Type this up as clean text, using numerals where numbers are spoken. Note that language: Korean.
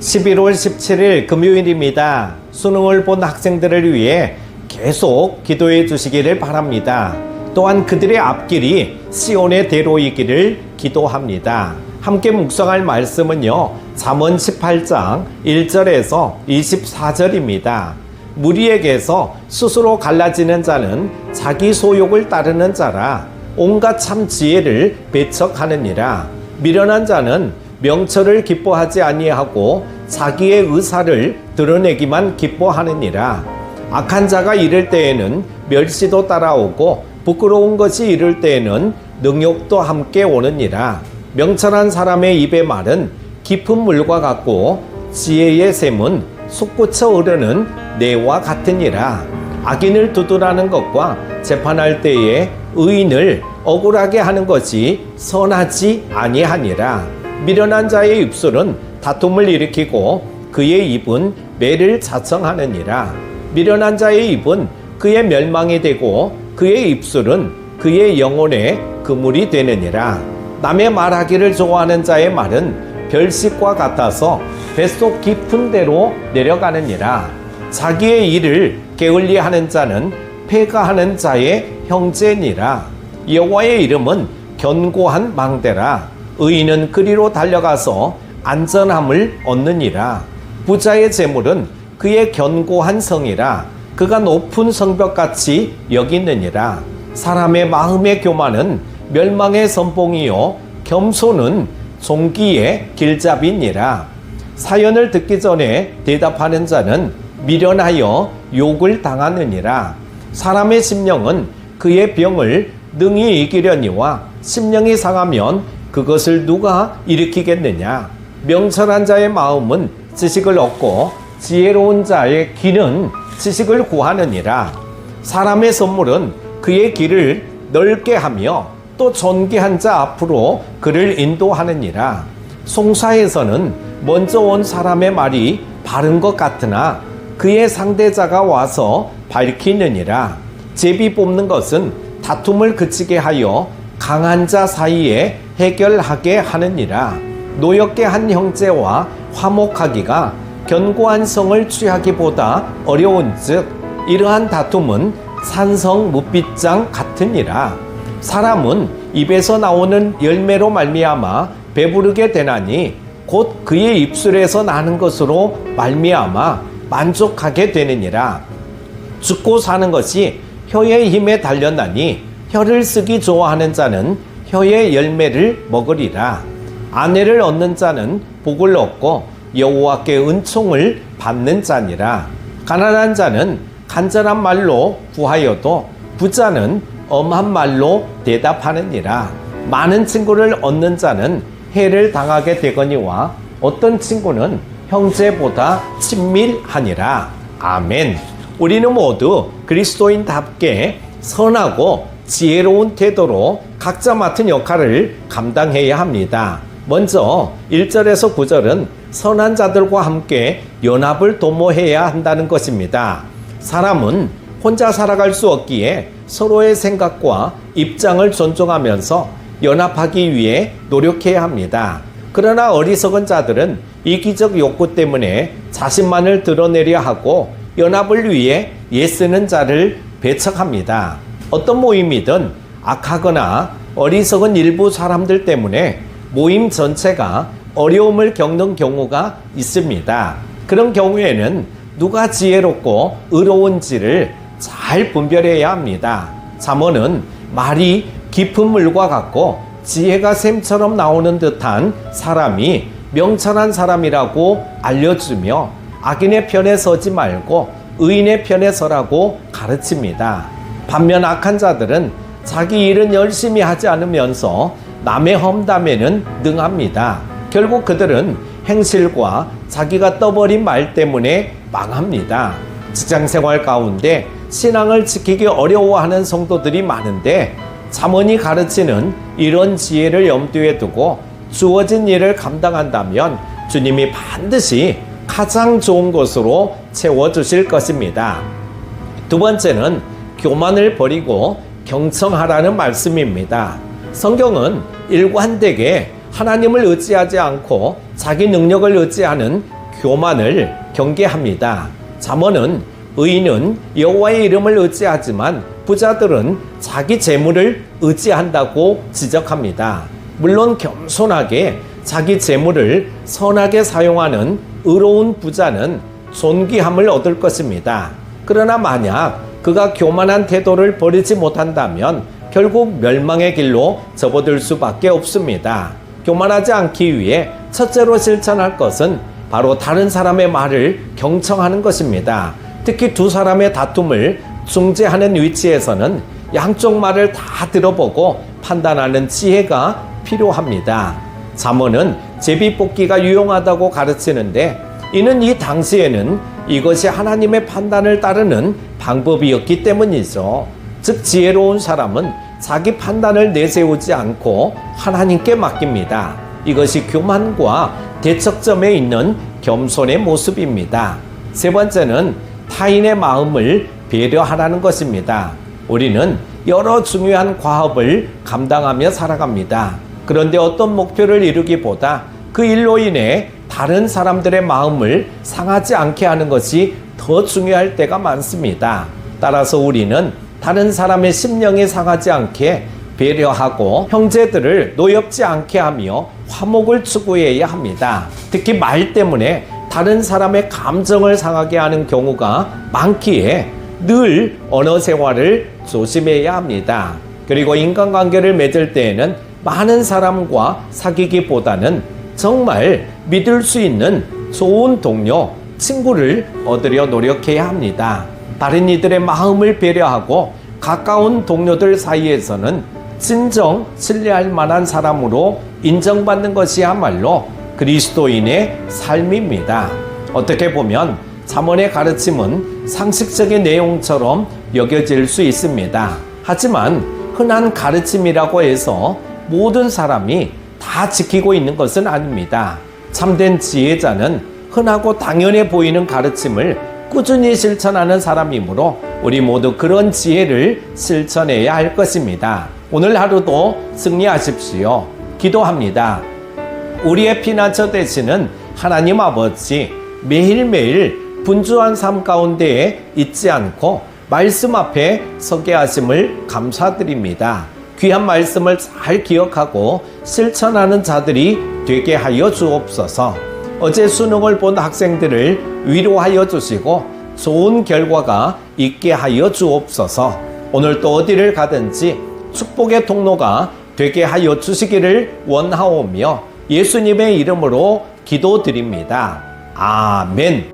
11월 17일 금요일입니다. 수능을 본 학생들을 위해 계속 기도해 주시기를 바랍니다. 또한 그들의 앞길이 시온의 대로이기를 기도합니다. 함께 묵상할 말씀은요, 잠언 18장 1절에서 24절입니다. 무리에게서 스스로 갈라지는 자는 자기 소욕을 따르는 자라 온갖 참 지혜를 배척하느니라. 미련한 자는 명철을 기뻐하지 아니하고 자기의 의사를 드러내기만 기뻐하느니라. 악한 자가 이를 때에는 멸시도 따라오고 부끄러운 것이 이를 때에는 능욕도 함께 오느니라. 명철한 사람의 입의 말은 깊은 물과 같고 지혜의 샘은 솟구쳐 흐르는 내와 같으니라. 악인을 두둔하는 것과 재판할 때에 의인을 억울하게 하는 것이 선하지 아니하니라. 미련한 자의 입술은 다툼을 일으키고 그의 입은 매를 자청하느니라. 미련한 자의 입은 그의 멸망이 되고 그의 입술은 그의 영혼의 그물이 되느니라. 남의 말하기를 좋아하는 자의 말은 별식과 같아서 뱃속 깊은 데로 내려가느니라. 자기의 일을 게을리하는 자는 패가하는 자의 형제니라. 여호와의 이름은 견고한 망대라. 의인은 그리로 달려가서 안전함을 얻느니라. 부자의 재물은 그의 견고한 성이라. 그가 높은 성벽같이 여기느니라. 사람의 마음의 교만은 멸망의 선봉이요 겸손은 종기의 길잡이니라. 사연을 듣기 전에 대답하는 자는 미련하여 욕을 당하느니라. 사람의 심령은 그의 병을 능히 이기려니와 심령이 상하면 그것을 누가 일으키겠느냐. 명철한 자의 마음은 지식을 얻고 지혜로운 자의 귀는 지식을 구하느니라. 사람의 선물은 그의 길을 넓게 하며 또 존귀한 자 앞으로 그를 인도하느니라. 송사에서는 먼저 온 사람의 말이 바른 것 같으나 그의 상대자가 와서 밝히느니라. 제비 뽑는 것은 다툼을 그치게 하여 강한 자 사이에 해결하게 하느니라. 노엽게 한 형제와 화목하기가 견고한 성을 취하기보다 어려운즉 이러한 다툼은 산성 뭇빗장 같으니라. 사람은 입에서 나오는 열매로 말미암아 배부르게 되나니 곧 그의 입술에서 나는 것으로 말미암아 만족하게 되느니라. 죽고 사는 것이 혀의 힘에 달렸나니 혀를 쓰기 좋아하는 자는 혀의 열매를 먹으리라. 아내를 얻는 자는 복을 얻고 여호와께 은총을 받는 자니라. 가난한 자는 간절한 말로 구하여도 부자는 엄한 말로 대답하느니라. 많은 친구를 얻는 자는 해를 당하게 되거니와 어떤 친구는 형제보다 친밀하니라. 아멘. 우리는 모두 그리스도인답게 선하고 지혜로운 태도로 각자 맡은 역할을 감당해야 합니다. 먼저 1절에서 9절은 선한 자들과 함께 연합을 도모해야 한다는 것입니다. 사람은 혼자 살아갈 수 없기에 서로의 생각과 입장을 존중하면서 연합하기 위해 노력해야 합니다. 그러나 어리석은 자들은 이기적 욕구 때문에 자신만을 드러내려 하고 연합을 위해 애쓰는 자를 배척합니다. 어떤 모임이든 악하거나 어리석은 일부 사람들 때문에 모임 전체가 어려움을 겪는 경우가 있습니다. 그런 경우에는 누가 지혜롭고 의로운지를 잘 분별해야 합니다. 잠언은 말이 깊은 물과 같고 지혜가 샘처럼 나오는 듯한 사람이 명철한 사람이라고 알려주며 악인의 편에 서지 말고 의인의 편에 서라고 가르칩니다. 반면 악한 자들은 자기 일은 열심히 하지 않으면서 남의 험담에는 능합니다. 결국 그들은 행실과 자기가 떠버린 말 때문에 망합니다. 직장생활 가운데 신앙을 지키기 어려워하는 성도들이 많은데 잠언이 가르치는 이런 지혜를 염두에 두고 주어진 일을 감당한다면 주님이 반드시 가장 좋은 것으로 채워주실 것입니다. 두 번째는 교만을 버리고 경청하라는 말씀입니다. 성경은 일관되게 하나님을 의지하지 않고 자기 능력을 의지하는 교만을 경계합니다. 잠언은 의인은 여호와의 이름을 의지하지만 부자들은 자기 재물을 의지한다고 지적합니다. 물론 겸손하게 자기 재물을 선하게 사용하는 의로운 부자는 존귀함을 얻을 것입니다. 그러나 만약 그가 교만한 태도를 버리지 못한다면 결국 멸망의 길로 접어들 수밖에 없습니다. 교만하지 않기 위해 첫째로 실천할 것은 바로 다른 사람의 말을 경청하는 것입니다. 특히 두 사람의 다툼을 중재하는 위치에서는 양쪽 말을 다 들어보고 판단하는 지혜가 필요합니다. 잠언은 제비뽑기가 유용하다고 가르치는데 이는 이 당시에는 이것이 하나님의 판단을 따르는 방법이었기 때문이죠. 즉 지혜로운 사람은 자기 판단을 내세우지 않고 하나님께 맡깁니다. 이것이 교만과 대척점에 있는 겸손의 모습입니다. 세 번째는 타인의 마음을 배려하라는 것입니다. 우리는 여러 중요한 과업을 감당하며 살아갑니다. 그런데 어떤 목표를 이루기보다 그 일로 인해 다른 사람들의 마음을 상하지 않게 하는 것이 더 중요할 때가 많습니다. 따라서 우리는 다른 사람의 심령이 상하지 않게 배려하고 형제들을 노엽지 않게 하며 화목을 추구해야 합니다. 특히 말 때문에 다른 사람의 감정을 상하게 하는 경우가 많기에 늘 언어 생활을 조심해야 합니다. 그리고 인간관계를 맺을 때에는 많은 사람과 사귀기보다는 정말 믿을 수 있는 좋은 동료, 친구를 얻으려 노력해야 합니다. 다른 이들의 마음을 배려하고 가까운 동료들 사이에서는 진정 신뢰할 만한 사람으로 인정받는 것이야말로 그리스도인의 삶입니다. 어떻게 보면 잠언의 가르침은 상식적인 내용처럼 여겨질 수 있습니다. 하지만 흔한 가르침이라고 해서 모든 사람이 다 지키고 있는 것은 아닙니다. 참된 지혜자는 흔하고 당연해 보이는 가르침을 꾸준히 실천하는 사람이므로 우리 모두 그런 지혜를 실천해야 할 것입니다. 오늘 하루도 승리하십시오. 기도합니다. 우리의 피난처 되시는 하나님 아버지, 매일매일 분주한 삶 가운데에 있지 않고 말씀 앞에 서게 하심을 감사드립니다. 귀한 말씀을 잘 기억하고 실천하는 자들이 되게 하여 주옵소서. 어제 수능을 본 학생들을 위로하여 주시고 좋은 결과가 있게 하여 주옵소서. 오늘 또 어디를 가든지 축복의 통로가 되게 하여 주시기를 원하오며 예수님의 이름으로 기도드립니다. 아멘.